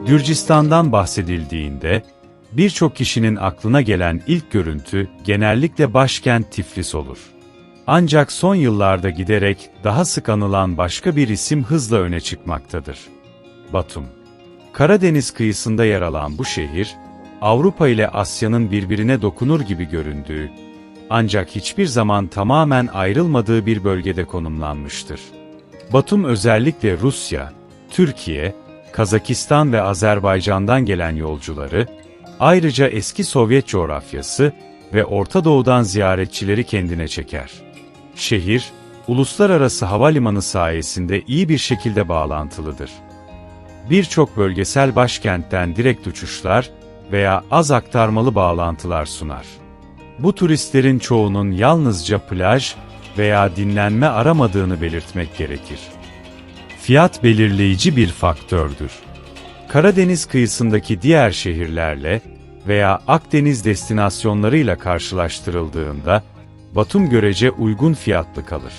Gürcistan'dan bahsedildiğinde, birçok kişinin aklına gelen ilk görüntü genellikle başkent Tiflis olur. Ancak son yıllarda giderek daha sık anılan başka bir isim hızla öne çıkmaktadır. Batum. Karadeniz kıyısında yer alan bu şehir, Avrupa ile Asya'nın birbirine dokunur gibi göründüğü, ancak hiçbir zaman tamamen ayrılmadığı bir bölgede konumlanmıştır. Batum özellikle Rusya, Türkiye, Kazakistan ve Azerbaycan'dan gelen yolcuları, ayrıca eski Sovyet coğrafyası ve Orta Doğu'dan ziyaretçileri kendine çeker. Şehir, uluslararası havalimanı sayesinde iyi bir şekilde bağlantılıdır. Birçok bölgesel başkentten direkt uçuşlar veya az aktarmalı bağlantılar sunar. Bu turistlerin çoğunun yalnızca plaj veya dinlenme aramadığını belirtmek gerekir. Fiyat belirleyici bir faktördür. Karadeniz kıyısındaki diğer şehirlerle veya Akdeniz destinasyonlarıyla karşılaştırıldığında, Batum görece uygun fiyatlı kalır.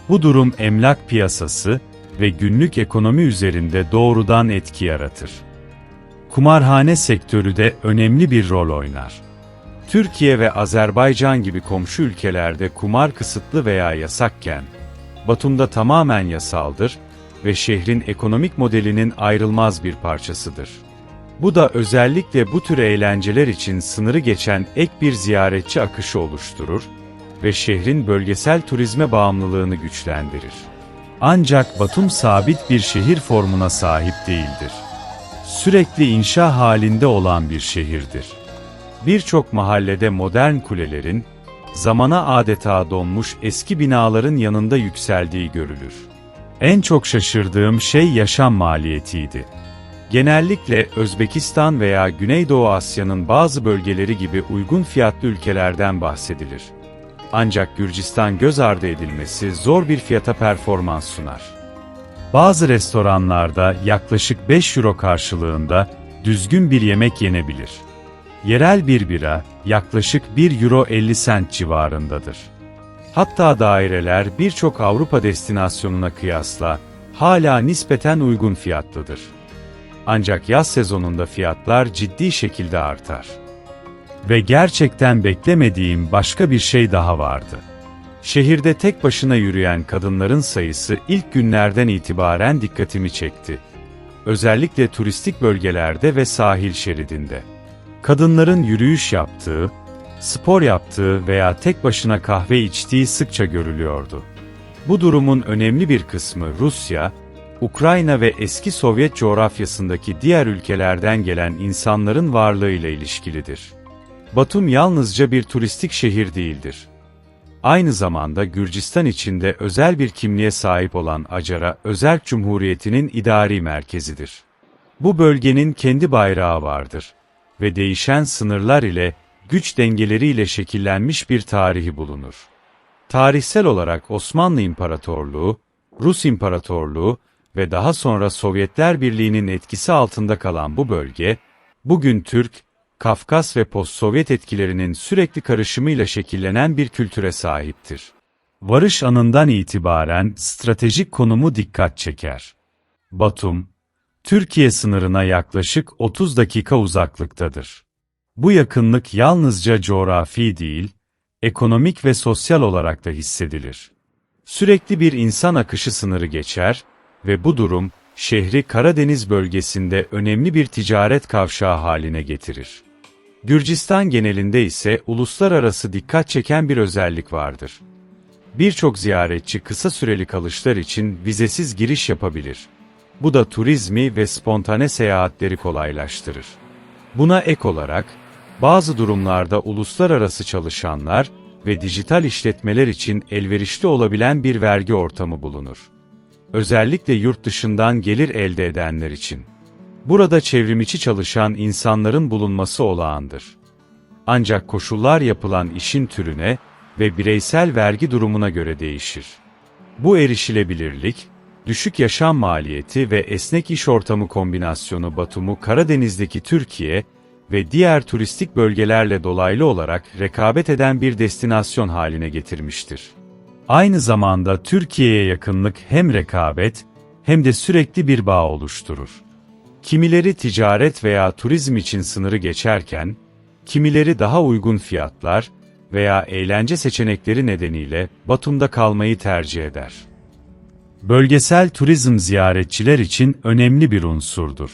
Bu durum emlak piyasası ve günlük ekonomi üzerinde doğrudan etki yaratır. Kumarhane sektörü de önemli bir rol oynar. Türkiye ve Azerbaycan gibi komşu ülkelerde kumar kısıtlı veya yasakken, Batum'da tamamen yasaldır ve şehrin ekonomik modelinin ayrılmaz bir parçasıdır. Bu da özellikle bu tür eğlenceler için sınırı geçen ek bir ziyaretçi akışı oluşturur ve şehrin bölgesel turizme bağımlılığını güçlendirir. Ancak Batum sabit bir şehir formuna sahip değildir. Sürekli inşa halinde olan bir şehirdir. Birçok mahallede modern kulelerin, zamana adeta donmuş eski binaların yanında yükseldiği görülür. En çok şaşırdığım şey yaşam maliyetiydi. Genellikle Özbekistan veya Güneydoğu Asya'nın bazı bölgeleri gibi uygun fiyatlı ülkelerden bahsedilir. Ancak Gürcistan göz ardı edilmesi zor bir fiyata performans sunar. Bazı restoranlarda yaklaşık 5 euro karşılığında düzgün bir yemek yenebilir. Yerel bir bira yaklaşık 1 euro 50 sent civarındadır. Hatta daireler birçok Avrupa destinasyonuna kıyasla hala nispeten uygun fiyatlıdır. Ancak yaz sezonunda fiyatlar ciddi şekilde artar. Ve gerçekten beklemediğim başka bir şey daha vardı. Şehirde tek başına yürüyen kadınların sayısı ilk günlerden itibaren dikkatimi çekti. Özellikle turistik bölgelerde ve sahil şeridinde. Kadınların yürüyüş yaptığı, spor yaptığı veya tek başına kahve içtiği sıkça görülüyordu. Bu durumun önemli bir kısmı Rusya, Ukrayna ve eski Sovyet coğrafyasındaki diğer ülkelerden gelen insanların varlığıyla ilişkilidir. Batum yalnızca bir turistik şehir değildir. Aynı zamanda Gürcistan içinde özel bir kimliğe sahip olan Acara Özerk Cumhuriyeti'nin idari merkezidir. Bu bölgenin kendi bayrağı vardır ve değişen sınırlar ile güç dengeleriyle şekillenmiş bir tarihi bulunur. Tarihsel olarak Osmanlı İmparatorluğu, Rus İmparatorluğu ve daha sonra Sovyetler Birliği'nin etkisi altında kalan bu bölge, bugün Türk, Kafkas ve post-Sovyet etkilerinin sürekli karışımıyla şekillenen bir kültüre sahiptir. Varış anından itibaren stratejik konumu dikkat çeker. Batum, Türkiye sınırına yaklaşık 30 dakika uzaklıktadır. Bu yakınlık yalnızca coğrafi değil, ekonomik ve sosyal olarak da hissedilir. Sürekli bir insan akışı sınırı geçer ve bu durum, şehri Karadeniz bölgesinde önemli bir ticaret kavşağı haline getirir. Gürcistan genelinde ise uluslararası dikkat çeken bir özellik vardır. Birçok ziyaretçi kısa süreli kalışlar için vizesiz giriş yapabilir. Bu da turizmi ve spontane seyahatleri kolaylaştırır. Buna ek olarak, bazı durumlarda uluslararası çalışanlar ve dijital işletmeler için elverişli olabilen bir vergi ortamı bulunur. Özellikle yurt dışından gelir elde edenler için. Burada çevrimiçi çalışan insanların bulunması olağandır. Ancak koşullar yapılan işin türüne ve bireysel vergi durumuna göre değişir. Bu erişilebilirlik, düşük yaşam maliyeti ve esnek iş ortamı kombinasyonu Batum'u Karadeniz'deki Türkiye ve diğer turistik bölgelerle dolaylı olarak rekabet eden bir destinasyon haline getirmiştir. Aynı zamanda Türkiye'ye yakınlık hem rekabet hem de sürekli bir bağ oluşturur. Kimileri ticaret veya turizm için sınırı geçerken, kimileri daha uygun fiyatlar veya eğlence seçenekleri nedeniyle Batum'da kalmayı tercih eder. Bölgesel turizm ziyaretçiler için önemli bir unsurdur.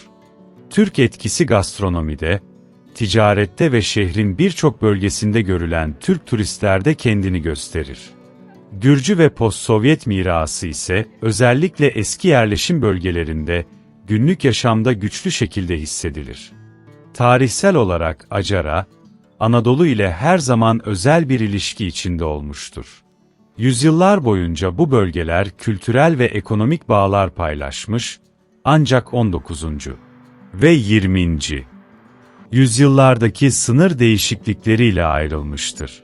Türk etkisi gastronomide, ticarette ve şehrin birçok bölgesinde görülen Türk turistlerde kendini gösterir. Gürcü ve post-Sovyet mirası ise özellikle eski yerleşim bölgelerinde günlük yaşamda güçlü şekilde hissedilir. Tarihsel olarak Acara, Anadolu ile her zaman özel bir ilişki içinde olmuştur. Yüzyıllar boyunca bu bölgeler kültürel ve ekonomik bağlar paylaşmış, ancak 19. ve 20. yüzyıllardaki sınır değişiklikleriyle ayrılmıştır.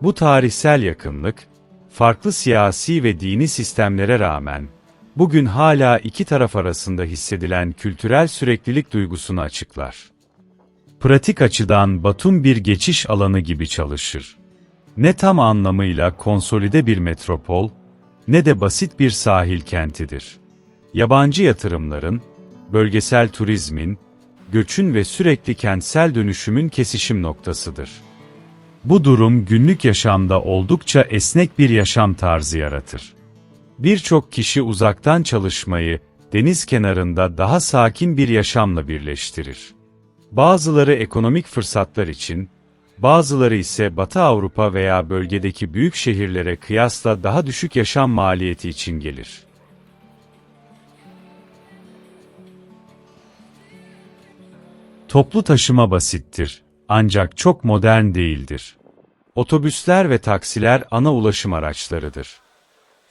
Bu tarihsel yakınlık, farklı siyasi ve dini sistemlere rağmen, bugün hala iki taraf arasında hissedilen kültürel süreklilik duygusunu açıklar. Pratik açıdan Batum bir geçiş alanı gibi çalışır. Ne tam anlamıyla konsolide bir metropol, ne de basit bir sahil kentidir. Yabancı yatırımların, bölgesel turizmin, göçün ve sürekli kentsel dönüşümün kesişim noktasıdır. Bu durum günlük yaşamda oldukça esnek bir yaşam tarzı yaratır. Birçok kişi uzaktan çalışmayı, deniz kenarında daha sakin bir yaşamla birleştirir. Bazıları ekonomik fırsatlar için, bazıları ise Batı Avrupa veya bölgedeki büyük şehirlere kıyasla daha düşük yaşam maliyeti için gelir. Toplu taşıma basittir, ancak çok modern değildir. Otobüsler ve taksiler ana ulaşım araçlarıdır.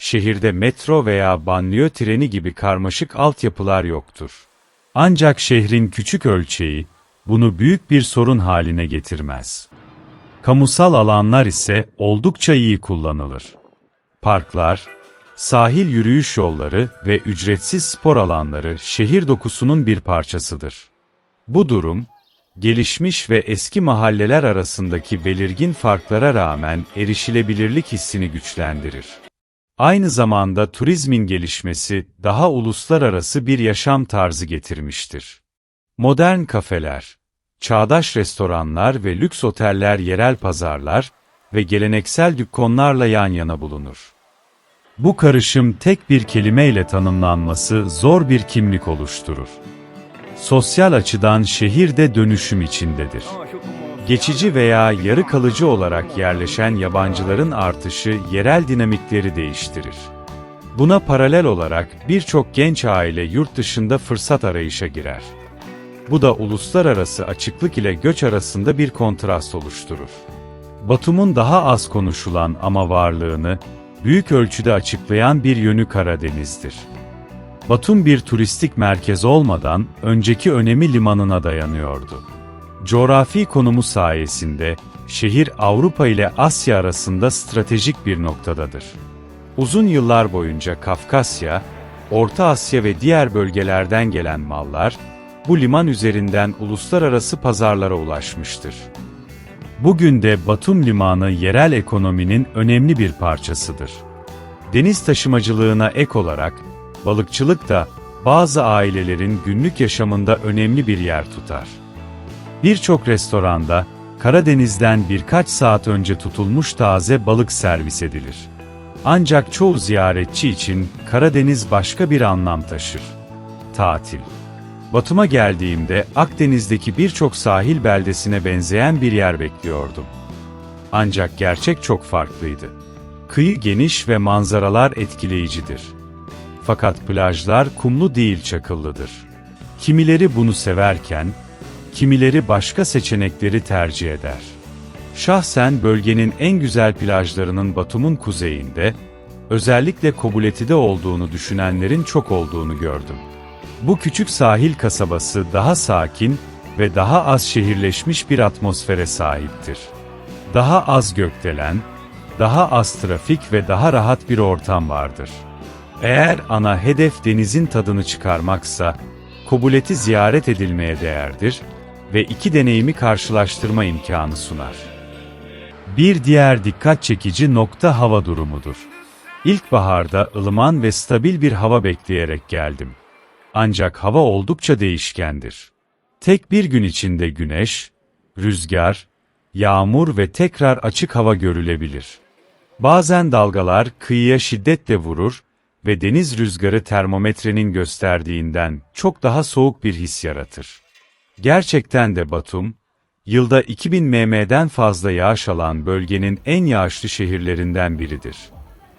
Şehirde metro veya banliyö treni gibi karmaşık altyapılar yoktur. Ancak şehrin küçük ölçeği, bunu büyük bir sorun haline getirmez. Kamusal alanlar ise oldukça iyi kullanılır. Parklar, sahil yürüyüş yolları ve ücretsiz spor alanları şehir dokusunun bir parçasıdır. Bu durum, gelişmiş ve eski mahalleler arasındaki belirgin farklara rağmen erişilebilirlik hissini güçlendirir. Aynı zamanda turizmin gelişmesi daha uluslararası bir yaşam tarzı getirmiştir. Modern kafeler, çağdaş restoranlar ve lüks oteller yerel pazarlar ve geleneksel dükkanlarla yan yana bulunur. Bu karışım tek bir kelimeyle tanımlanması zor bir kimlik oluşturur. Sosyal açıdan şehir de dönüşüm içindedir. Geçici veya yarı kalıcı olarak yerleşen yabancıların artışı yerel dinamikleri değiştirir. Buna paralel olarak birçok genç aile yurt dışında fırsat arayışa girer. Bu da uluslararası açıklık ile göç arasında bir kontrast oluşturur. Batum'un daha az konuşulan ama varlığını büyük ölçüde açıklayan bir yönü Karadeniz'dir. Batum bir turistik merkez olmadan önceki önemi limanına dayanıyordu. Coğrafi konumu sayesinde şehir Avrupa ile Asya arasında stratejik bir noktadadır. Uzun yıllar boyunca Kafkasya, Orta Asya ve diğer bölgelerden gelen mallar, bu liman üzerinden uluslararası pazarlara ulaşmıştır. Bugün de Batum Limanı yerel ekonominin önemli bir parçasıdır. Deniz taşımacılığına ek olarak, balıkçılık da bazı ailelerin günlük yaşamında önemli bir yer tutar. Birçok restoranda, Karadeniz'den birkaç saat önce tutulmuş taze balık servis edilir. Ancak çoğu ziyaretçi için Karadeniz başka bir anlam taşır. Tatil. Batum'a geldiğimde Akdeniz'deki birçok sahil beldesine benzeyen bir yer bekliyordum. Ancak gerçek çok farklıydı. Kıyı geniş ve manzaralar etkileyicidir. Fakat plajlar kumlu değil çakıllıdır. Kimileri bunu severken, kimileri başka seçenekleri tercih eder. Şahsen bölgenin en güzel plajlarının Batum'un kuzeyinde, özellikle Kobuleti'de olduğunu düşünenlerin çok olduğunu gördüm. Bu küçük sahil kasabası daha sakin ve daha az şehirleşmiş bir atmosfere sahiptir. Daha az gökdelen, daha az trafik ve daha rahat bir ortam vardır. Eğer ana hedef denizin tadını çıkarmaksa, Kobuleti ziyaret edilmeye değerdir ve iki deneyimi karşılaştırma imkanı sunar. Bir diğer dikkat çekici nokta hava durumudur. İlkbaharda ılıman ve stabil bir hava bekleyerek geldim. Ancak hava oldukça değişkendir. Tek bir gün içinde güneş, rüzgar, yağmur ve tekrar açık hava görülebilir. Bazen dalgalar kıyıya şiddetle vurur ve deniz rüzgarı termometrenin gösterdiğinden çok daha soğuk bir his yaratır. Gerçekten de Batum, yılda 2000 mm'den fazla yağış alan bölgenin en yağışlı şehirlerinden biridir.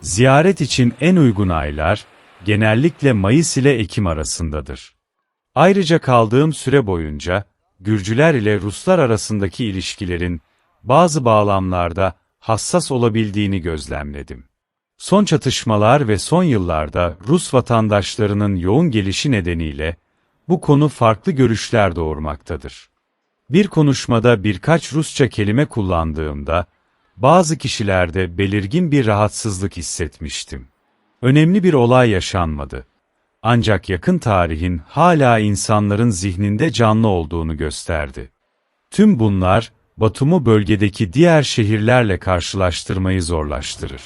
Ziyaret için en uygun aylar, genellikle Mayıs ile Ekim arasındadır. Ayrıca kaldığım süre boyunca, Gürcüler ile Ruslar arasındaki ilişkilerin bazı bağlamlarda hassas olabildiğini gözlemledim. Son çatışmalar ve son yıllarda Rus vatandaşlarının yoğun gelişi nedeniyle bu konu farklı görüşler doğurmaktadır. Bir konuşmada birkaç Rusça kelime kullandığımda, bazı kişilerde belirgin bir rahatsızlık hissetmiştim. Önemli bir olay yaşanmadı. Ancak yakın tarihin hala insanların zihninde canlı olduğunu gösterdi. Tüm bunlar, Batum'u bölgedeki diğer şehirlerle karşılaştırmayı zorlaştırır.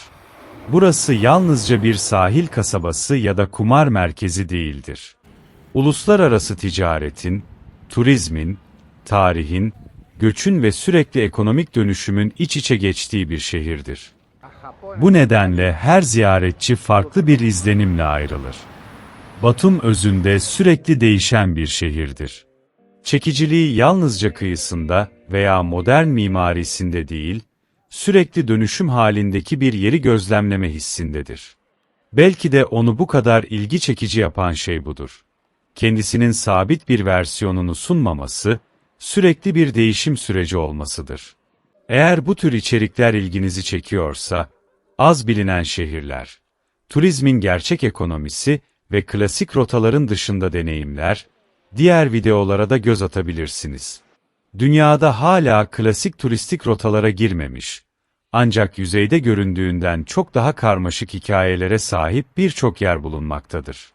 Burası yalnızca bir sahil kasabası ya da kumar merkezi değildir. Uluslararası ticaretin, turizmin, tarihin, göçün ve sürekli ekonomik dönüşümün iç içe geçtiği bir şehirdir. Bu nedenle her ziyaretçi farklı bir izlenimle ayrılır. Batum özünde sürekli değişen bir şehirdir. Çekiciliği yalnızca kıyısında veya modern mimarisinde değil, sürekli dönüşüm halindeki bir yeri gözlemleme hissindedir. Belki de onu bu kadar ilgi çekici yapan şey budur. Kendisinin sabit bir versiyonunu sunmaması, sürekli bir değişim süreci olmasıdır. Eğer bu tür içerikler ilginizi çekiyorsa, az bilinen şehirler, turizmin gerçek ekonomisi ve klasik rotaların dışında deneyimler, diğer videolara da göz atabilirsiniz. Dünyada hala klasik turistik rotalara girmemiş, ancak yüzeyde göründüğünden çok daha karmaşık hikayelere sahip birçok yer bulunmaktadır.